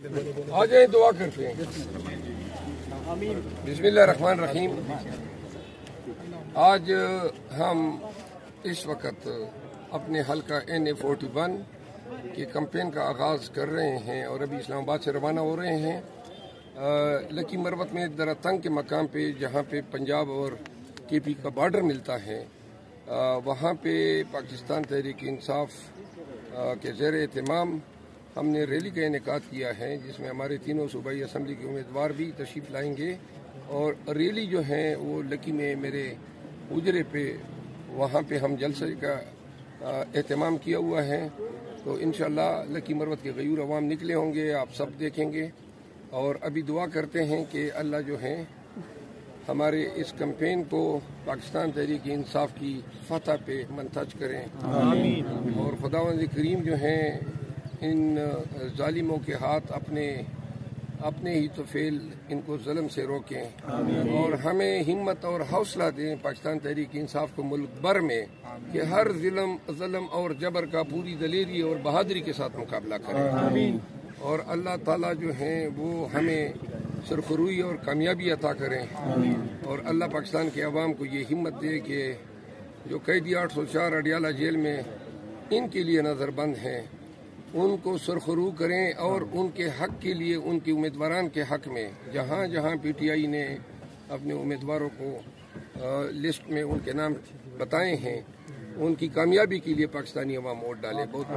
आ जाए दुआ करते हैं। बिस्मिल्लाहिर्रहमानिर्रहीम। आज हम इस वक्त अपने हल्का NA41 के कैंपेन का आगाज़ कर रहे हैं और अभी इस्लामाबाद से रवाना हो रहे हैं। लकी मरवत में दरातंग के मकाम पे जहाँ पे पंजाब और KP का बॉर्डर मिलता है, वहाँ पे पाकिस्तान तहरीक इंसाफ के ज़ेर एहतमाम हमने रैली का इनेकाद किया है, जिसमें हमारे तीनों सूबाई असम्बली के उम्मीदवार भी तशरीफ़ लाएंगे और रैली जो है वो लकी में मेरे उजरे पे वहाँ पे हम जलसे का एहतमाम किया हुआ है। तो इंशाअल्लाह लकी मरवत के गयूर अवाम निकले होंगे, आप सब देखेंगे। और अभी दुआ करते हैं कि अल्लाह जो है हमारे इस कैंपेन को पाकिस्तान तहरीक इंसाफ की फतह पे मंतज करें। आमीन। और खुदावंद करीम जो हैं इन जालिमों के हाथ अपने ही तो फेल इनको ज़ुल्म से रोकें और हमें हिम्मत और हौसला दें पाकिस्तान तहरीक इंसाफ को मुल्क भर में कि हर ज़ुल्म और जबर का पूरी दलेरी और बहादुरी के साथ मुकाबला करें। और अल्लाह ताला जो हैं वो हमें सुरखरुई और कामयाबी अता करें। और अल्लाह पाकिस्तान के अवाम को ये हिम्मत दे कि जो कैदी 804 अडियाला जेल में इनके लिए नज़रबंद हैं, उनको सुरखरू करें और उनके हक के लिए उनके उम्मीदवारान के हक में जहाँ जहाँ PTI ने अपने उम्मीदवारों को लिस्ट में उनके नाम बताए हैं, उनकी कामयाबी के लिए पाकिस्तानी अवाम वोट डाले। बहुत